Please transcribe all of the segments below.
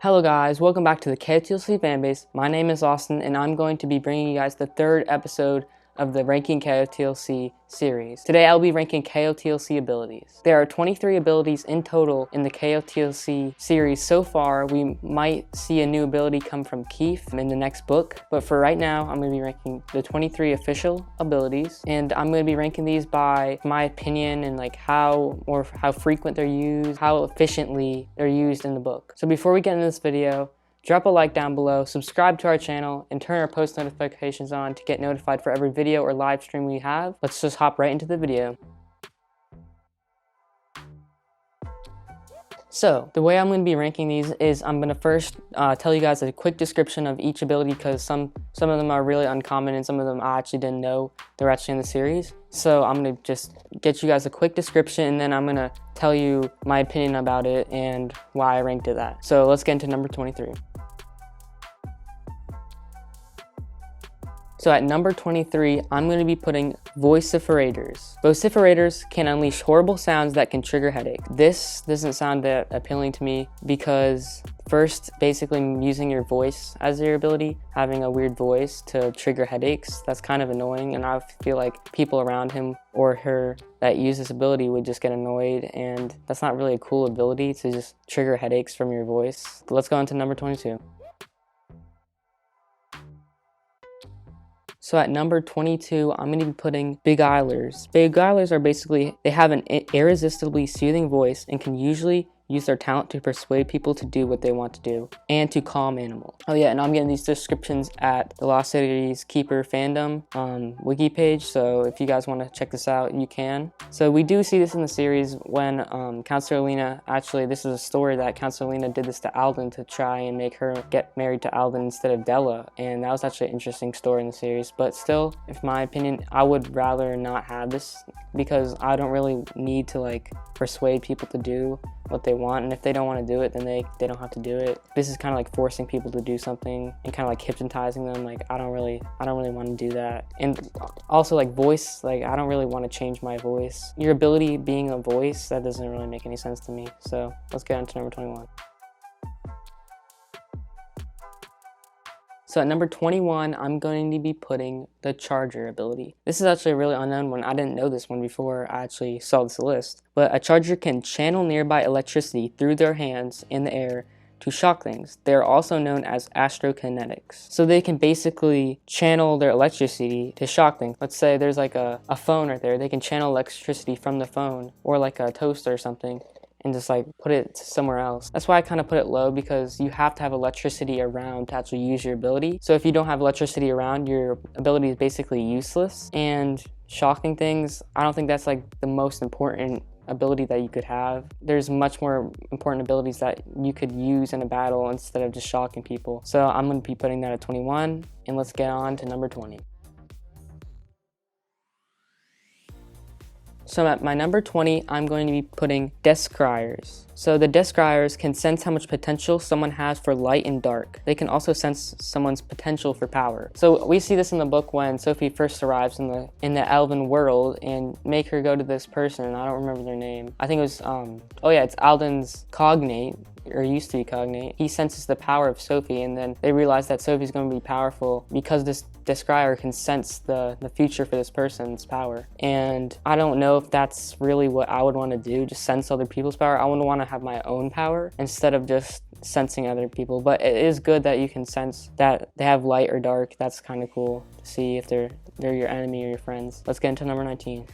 Hello guys, welcome back to the KotLC Fanbase. My name is Austin and I'm going to be bringing you guys the third episode of the Ranking KotLC series. Today I'll be ranking KotLC abilities. There are 23 abilities in total in the KotLC series so far. We might see a new ability come from Keith in the next book, but for right now I'm going to be ranking the 23 official abilities, and I'm going to be ranking these by my opinion and like how frequent they're used, how efficiently they're used in the book. So before we get into this video, drop a like down below, subscribe to our channel, and turn our post notifications on to get notified for every video or live stream we have. Let's just hop right into the video. So, the way I'm going to be ranking these is I'm going to first tell you guys a quick description of each ability, because some of them are really uncommon and some of them I actually didn't know they're actually in the series. So I'm going to just get you guys a quick description, and then I'm going to tell you my opinion about it and why I ranked it that. So let's get into number 23. So at number 23, I'm going to be putting vociferators. Vociferators can unleash horrible sounds that can trigger headache. This doesn't sound that appealing to me because first, basically using your voice as your ability, having a weird voice to trigger headaches, that's kind of annoying, and I feel like people around him or her that use this ability would just get annoyed, and that's not really a cool ability to just trigger headaches from your voice. But let's go on to number 22. So at number 22, I'm going to be putting Big Eilers. Big Eilers are basically, they have an irresistibly soothing voice and can usually use their talent to persuade people to do what they want to do and to calm animals. Oh yeah, and I'm getting these descriptions at the Lost Cities Keeper fandom wiki page, so if you guys want to check this out, you can. So we do see this in the series when Counselor Lena, actually this is a story that Counselor Lena did this to Alden to try and make her get married to Alden instead of Della, and that was actually an interesting story in the series. But still, in my opinion, I would rather not have this because I don't really need to like persuade people to do what they want, and if they don't want to do it, then they don't have to do it. This is kind of like forcing people to do something and kind of like hypnotizing them. Like I don't really want to do that. And also like voice, like I don't really want to change my voice. Your ability being a voice, that doesn't really make any sense to me. So let's get on to number 21. So at number 21, I'm going to be putting the Charger ability. This is actually a really unknown one. I didn't know this one before I actually saw this list. But a Charger can channel nearby electricity through their hands in the air to shock things. They're also known as astrokinetics. So they can basically channel their electricity to shock things. Let's say there's like a phone right there. They can channel electricity from the phone, or like a toaster or something, and just like put it somewhere else. That's why I kind of put it low, because you have to have electricity around to actually use your ability. So if you don't have electricity around, your ability is basically useless. And shocking things, I don't think that's like the most important ability that you could have. There's much more important abilities that you could use in a battle instead of just shocking people. So I'm going to be putting that at 21, and let's get on to number 20. So at my number 20, I'm going to be putting Criers. So the Criers can sense how much potential someone has for light and dark. They can also sense someone's potential for power. So we see this in the book when Sophie first arrives in the elven world and make her go to this person. I don't remember their name. I think it was, oh yeah, it's Alden's cognate, or used to be cognate. He senses the power of Sophie, and then they realize that Sophie's going to be powerful because this Crier can sense the future for this person's power. And I don't know if that's really what I would want to do, just sense other people's power. I would want to have my own power instead of just sensing other people. But it is good that you can sense that they have light or dark. That's kind of cool to see if they're your enemy or your friends. Let's get into number 19.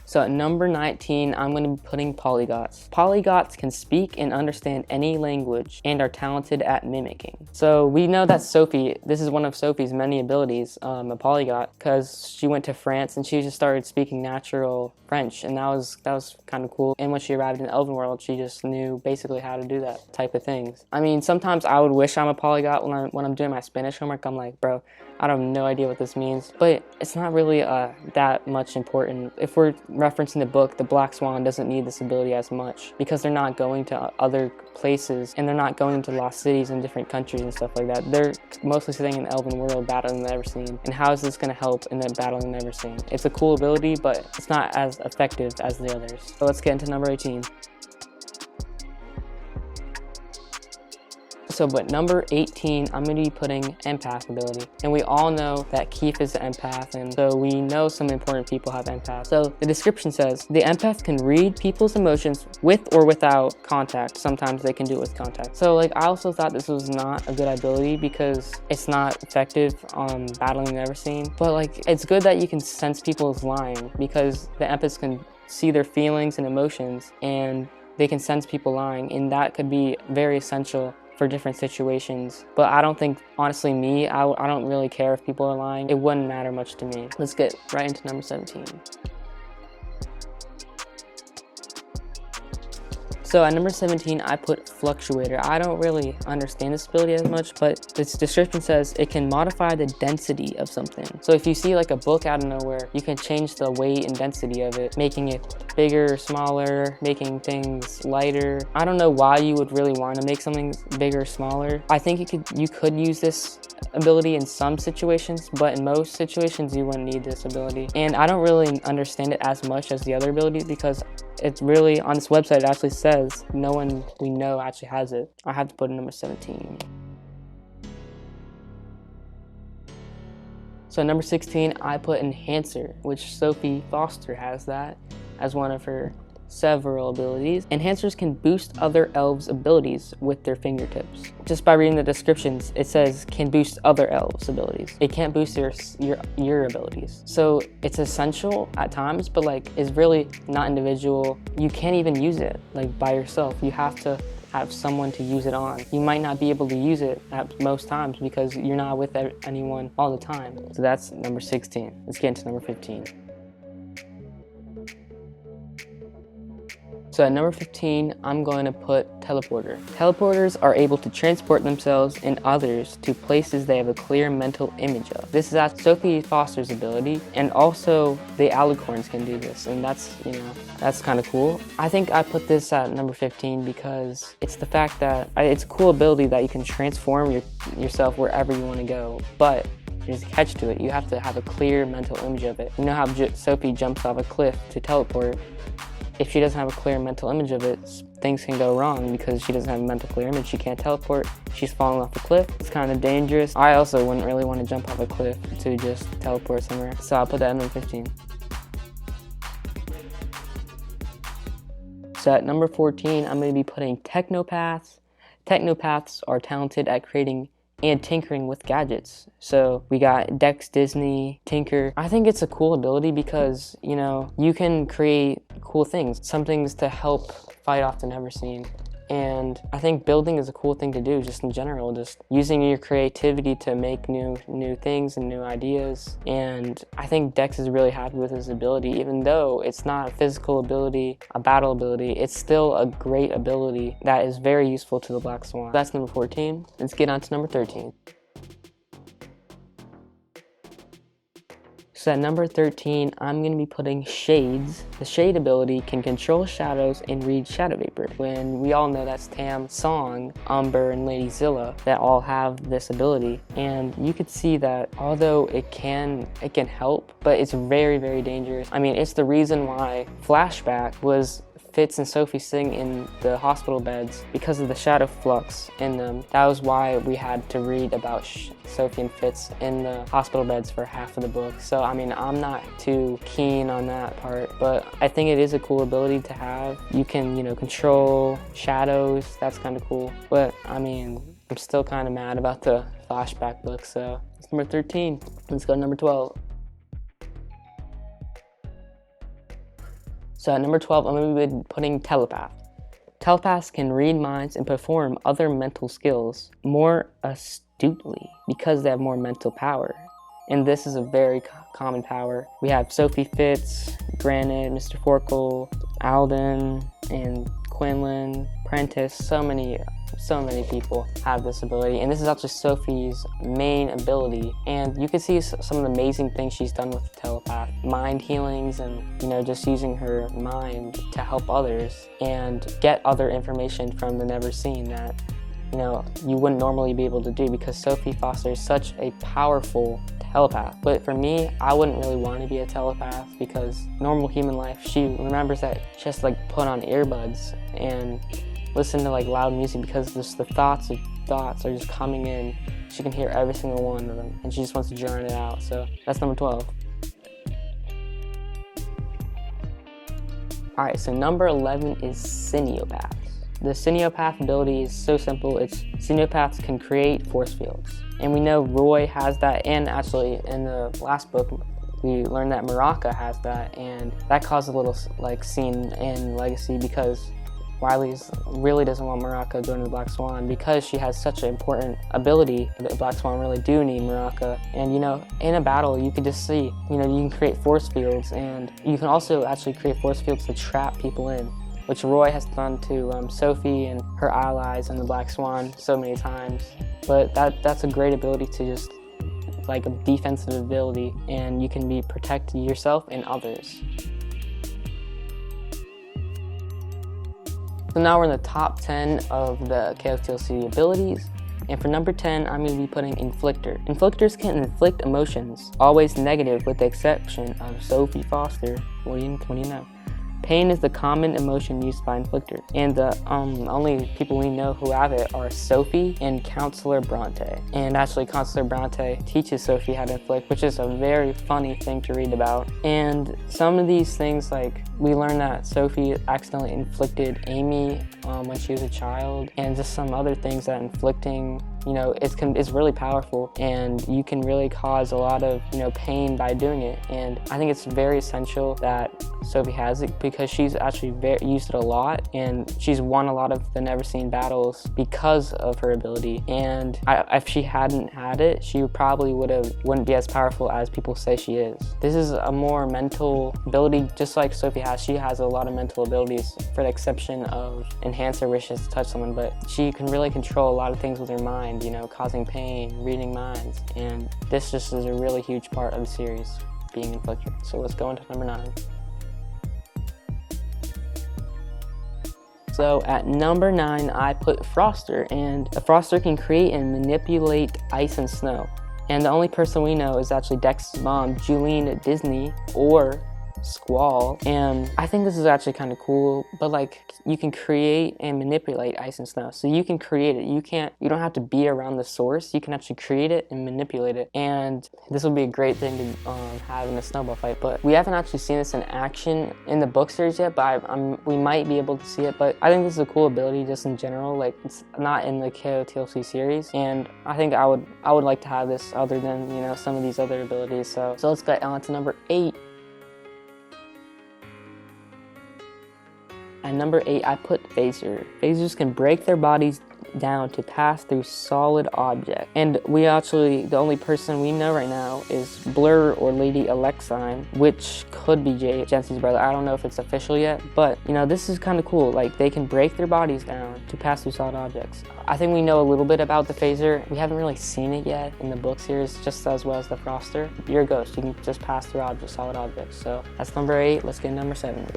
So at number 19, I'm going to be putting Polyglots. Polyglots can speak and understand any language and are talented at mimicking. So we know that Sophie, this is one of Sophie's many abilities, a polyglot, because she went to France and she just started speaking natural French, and that was kind of cool. And when she arrived in the Elven world, she just knew basically how to do that type of things. I mean, sometimes I would wish I'm a polyglot when I'm doing my Spanish homework. I'm like, bro, I have no idea what this means, but it's not really that much important. If we're referencing the book, the Black Swan doesn't need this ability as much because they're not going to other places and they're not going to lost cities in different countries and stuff like that. They're mostly sitting in the Elven world battling the Never Seen. And how is this going to help in the battling the Never Seen? It's a cool ability, but it's not as effective as the others. So let's get into number 18. But number 18, I'm going to be putting Impassibility. And we all know that Keith is an empath, and so we know some important people have empaths. So the description says, the empath can read people's emotions with or without contact. Sometimes they can do it with contact. So like, I also thought this was not a good ability because it's not effective on battling the never seen. But like, it's good that you can sense people's lying, because the empaths can see their feelings and emotions, and they can sense people lying, and that could be very essential for different situations. But I don't think, honestly, I don't really care if people are lying. It wouldn't matter much to me. Let's get right into number 17. So at number 17, I put Fluctuator. I don't really understand this ability as much, but this description says it can modify the density of something. So if you see like a book out of nowhere, you can change the weight and density of it, making it bigger, smaller, making things lighter. I don't know why you would really want to make something bigger or smaller. I think you could use this ability in some situations, but in most situations you wouldn't need this ability. And I don't really understand it as much as the other abilities, because it's really, on this website, it actually says no one we know actually has it. I have to put it number 17. So at number 16, I put Enhancer, which Sophie Foster has that as one of her several abilities. Enhancers can boost other elves' abilities with their fingertips. Just by reading the descriptions, it says can boost other elves' abilities. It can't boost your abilities. So it's essential at times, but like it's really not individual. You can't even use it like by yourself. You have to have someone to use it on. You might not be able to use it at most times because you're not with anyone all the time. So that's number 16. Let's get into number 15. So at number 15, I'm going to put Teleporter. Teleporters are able to transport themselves and others to places they have a clear mental image of. This is Sophie Foster's ability, and also the Alicorns can do this, and that's kind of cool. I think I put this at number 15 because it's the fact that it's a cool ability that you can transform yourself wherever you want to go, but there's a catch to it. You have to have a clear mental image of it. You know how Sophie jumps off a cliff to teleport? If she doesn't have a clear mental image of it, things can go wrong because she doesn't have a mental clear image. She can't teleport. She's falling off a cliff. It's kind of dangerous. I also wouldn't really want to jump off a cliff to just teleport somewhere. So I'll put that at number 15. So at number 14, I'm going to be putting Technopaths. Technopaths are talented at creating and tinkering with gadgets. So we got Dex, Disney, Tinker. I think it's a cool ability because, you can create cool things, some things to help fight off the never seen. And I think building is a cool thing to do just in general, just using your creativity to make new things and new ideas. And I think Dex is really happy with his ability. Even though it's not a physical ability, a battle ability, it's still a great ability that is very useful to the Black Swan. That's number 14. Let's get on to number 13. So at number 13, I'm going to be putting Shades. The Shade ability can control shadows and read shadow vapor. When we all know that's Tam, Song, Umber, and Lady Zilla that all have this ability. And you could see that although it can help, but it's very, very dangerous. I mean, it's the reason why Flashback was Fitz and Sophie sitting in the hospital beds because of the shadow flux in them. That was why we had to read about Sophie and Fitz in the hospital beds for half of the book. So I mean, I'm not too keen on that part, but I think it is a cool ability to have. You can, control shadows. That's kind of cool. But I mean, I'm still kind of mad about the Flashback book. So it's number 13. Let's go to number 12. So at number 12, I'm going to be putting Telepath. Telepaths can read minds and perform other mental skills more astutely because they have more mental power. And this is a very common power. We have Sophie, Fitz, Granite, Mr. Forkle, Alden, and Quinlan, Prentice. So many people have this ability, and this is actually Sophie's main ability. And you can see some of the amazing things she's done with the Telepath. Mind healings and, just using her mind to help others and get other information from the never seen that, you wouldn't normally be able to do because Sophie Foster is such a powerful telepath. But for me, I wouldn't really want to be a telepath because normal human life, she remembers that she has to put on earbuds and listen to loud music because just the thoughts of thoughts are just coming in, she can hear every single one of them, and she just wants to drown it out. So that's number 12. Alright, so number 11 is Cineopaths. The Cineopath ability is so simple. Cineopaths can create force fields. And we know Roy has that, and actually in the last book, we learned that Maraka has that, and that caused a little like scene in Legacy because Wiley really doesn't want Maraka joining the Black Swan because she has such an important ability. The Black Swan really do need Maraka. And you know, in a battle, you can just see, you know, you can create force fields, and you can also actually create force fields to trap people in, which Roy has done to Sophie and her allies and the Black Swan so many times. But that's a great ability to just like a defensive ability, and you can be protecting yourself and others. So now we're in the top 10 of the KotLC abilities, and for number 10, I'm going to be putting Inflictor. Inflictors can inflict emotions, always negative with the exception of Sophie Foster. What do you know? Pain is the common emotion used by inflictors, and the only people we know who have it are Sophie and Counselor Bronte. And actually, Counselor Bronte teaches Sophie how to inflict, which is a very funny thing to read about. And some of these things, like we learned that Sophie accidentally inflicted Amy when she was a child, and just some other things that inflicting, you know, it's really powerful, and you can really cause a lot of, you know, pain by doing it. And I think it's very essential that Sophie has it because she's actually used it a lot, and she's won a lot of the Never Seen battles because of her ability. And if she hadn't had it, she probably wouldn't be as powerful as people say she is. This is a more mental ability, just like Sophie has. She has a lot of mental abilities, for the exception of Enhancer wishes to touch someone, but she can really control a lot of things with her mind, you know, causing pain, reading minds, and this just is a really huge part of the series, being Inflictor. So let's go into number 9. So at number 9, I put Froster, and a Froster can create and manipulate ice and snow. And the only person we know is actually Dex's mom, Julene Disney, or Squall. And I think this is actually kind of cool, but like, you can create and manipulate ice and snow. So you can create it. You don't have to be around the source. You can actually create it and manipulate it. And this will be a great thing to have in a snowball fight. But we haven't actually seen this in action in the book series yet, but we might be able to see it. But I think this is a cool ability just in general. Like, it's not in the KotLC series, and I think I would like to have this other than, you know, some of these other abilities. So let's get on to number 8. At number 8, I put Phaser. Phasers can break their bodies down to pass through solid objects. And the only person we know right now is Blur or Lady Alexine, which could be Jensen's brother. I don't know if it's official yet, but you know, this is kind of cool. Like, they can break their bodies down to pass through solid objects. I think we know a little bit about the Phaser. We haven't really seen it yet in the book series, just as well as the Froster. You're a ghost. You can just pass through solid objects. So that's number 8. Let's get number 7.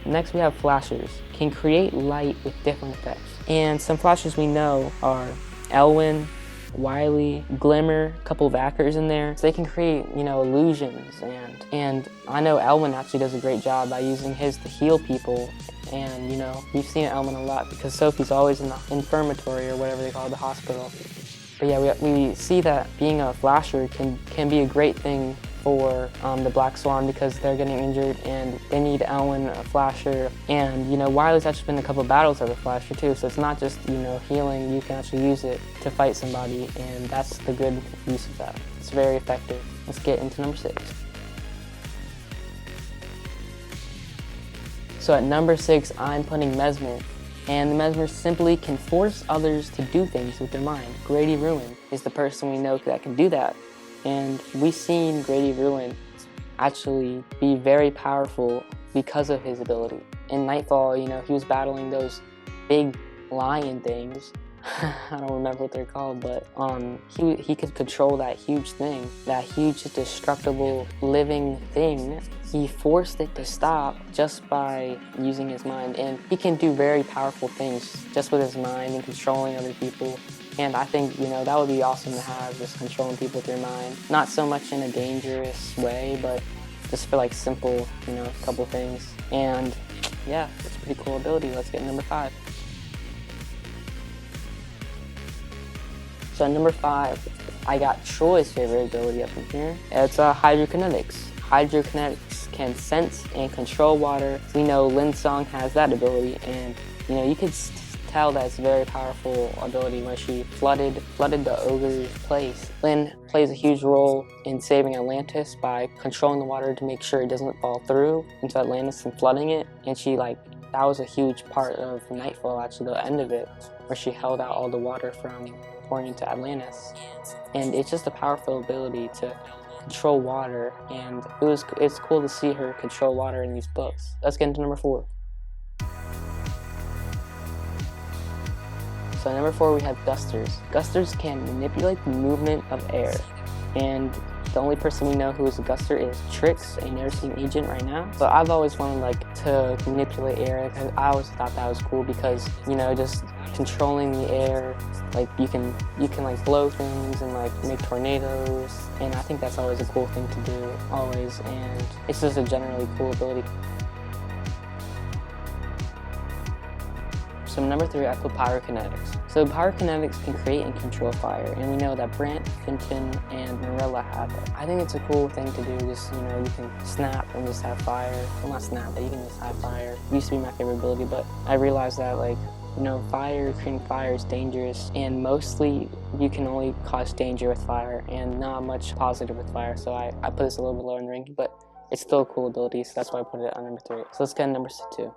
Next we have Flashers, can create light with different effects. And some Flashers we know are Elwyn, Wiley, Glimmer, a couple of Ackers in there. So they can create, you know, illusions, and I know Elwyn actually does a great job by using his to heal people. And you know, we've seen Elwyn a lot because Sophie's always in the infirmary or whatever they call it, the hospital. But yeah, we see that being a Flasher can be a great thing for the Black Swan because they're getting injured and they need Elwyn, a Flasher. And you know, Wiley's actually been in a couple of battles as a Flasher too, so it's not just, you know, healing. You can actually use it to fight somebody, and that's the good use of that. It's very effective. Let's get into number 6. So at number 6, I'm putting Mesmer. And the Mesmer simply can force others to do things with their mind. Grady Ruin is the person we know that can do that. And we've seen Grady Ruin actually be very powerful because of his ability. In Nightfall, you know, he was battling those big lion things. I don't remember what they're called, but he could control that huge thing, that huge destructible living thing. He forced it to stop just by using his mind, and he can do very powerful things just with his mind and controlling other people. And I think, you know, that would be awesome to have, just controlling people with your mind. Not so much in a dangerous way, but just for like simple, you know, couple things. And yeah, it's a pretty cool ability. Let's get number 5. So number 5, I got Troy's favorite ability up in here. It's Hydrokinetics. Hydrokinetics can sense and control water. We know Linsong has that ability, and you know, you could tell that it's a very powerful ability when she flooded the ogre's place. Lin plays a huge role in saving Atlantis by controlling the water to make sure it doesn't fall through into Atlantis and flooding it. And she that was a huge part of Nightfall, actually, the end of it, where she held out all the water from pouring into Atlantis. And it's just a powerful ability to control water, and it's cool to see her control water in these books. Let's get into number 4. So number 4, we have Gusters. Gusters can manipulate the movement of air, and the only person we know who is a Guster is Trix, a nursing agent right now. But I've always wanted to manipulate air. I always thought that was cool because, you know, just controlling the air, you can blow things and make tornadoes, and I think that's always a cool thing to do, always, and it's just a generally cool ability. So number 3, I put Pyrokinetics. So Pyrokinetics can create and control fire, and we know that Brant, Finton, and Marilla have it. I think it's a cool thing to do, just, you know, you can snap and just have fire. Well, not snap, but you can just have fire. It used to be my favorite ability, but I realized that, you know, creating fire is dangerous, and mostly you can only cause danger with fire and not much positive with fire. So I put this a little bit lower in the ranking, but it's still a cool ability, so that's why I put it on number 3. So let's get number 2.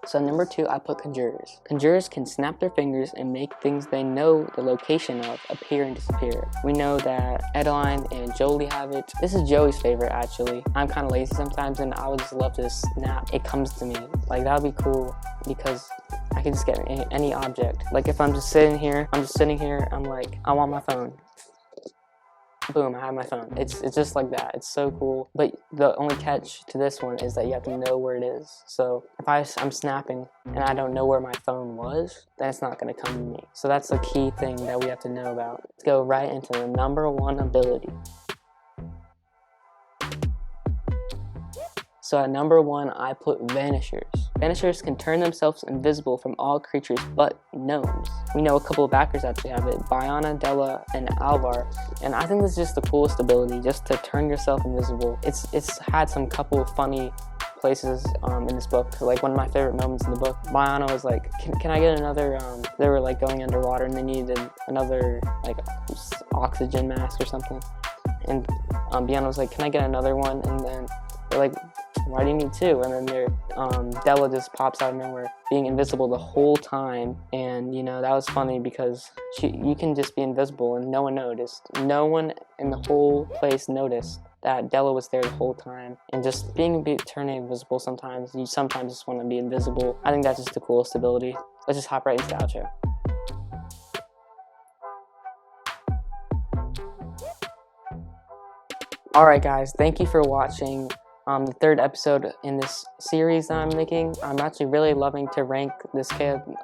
So number 2, I put Conjurers. Conjurers can snap their fingers and make things they know the location of appear and disappear. We know that Edeline and Jolie have it. This is Joey's favorite, actually. I'm kind of lazy sometimes, and I would just love to snap. It comes to me. That would be cool because I can just get any object. If I'm just sitting here, I'm like, I want my phone. Boom, I have my phone. It's just like that. It's so cool. But the only catch to this one is that you have to know where it is. So if I'm snapping and I don't know where my phone was, then it's not going to come to me. So that's the key thing that we have to know about. Let's go right into the number 1 ability. So at number 1, I put Vanishers. Vanishers can turn themselves invisible from all creatures but gnomes. We know a couple of backers actually have it, Biana, Della, and Alvar, and I think this is just the coolest ability, just to turn yourself invisible. It's had some couple of funny places in this book. One of my favorite moments in the book, Biana was like, can I get another, they were going underwater and they needed another oxygen mask or something, and Biana was like, can I get another one? And then they're like, why do you need 2? And then Della just pops out of nowhere, being invisible the whole time. And, you know, that was funny because you can just be invisible and no one noticed. No one in the whole place noticed that Della was there the whole time. And just turning invisible sometimes, you sometimes just want to be invisible. I think that's just the coolest ability. Let's just hop right into the outro. Alright guys, thank you for watching the 3rd episode in this series that I'm making. I'm actually really loving to rank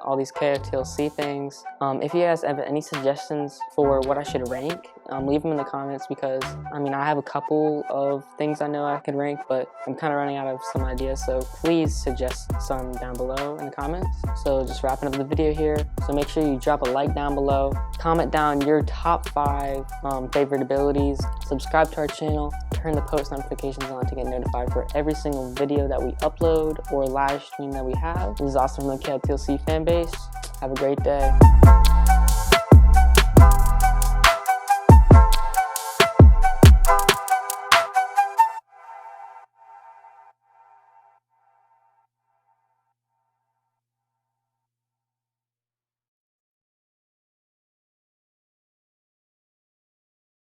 all these KotLC things. If you guys have any suggestions for what I should rank, leave them in the comments, because I have a couple of things I know I could rank, but I'm kind of running out of some ideas, so please suggest some down below in the comments. So just wrapping up the video here, so make sure you drop a like down below, comment down your top 5 favorite abilities, subscribe to our channel, turn the post notifications on to get notified for every single video that we upload or live stream that we have. This is awesome from the KotLC fan base. Have a great day.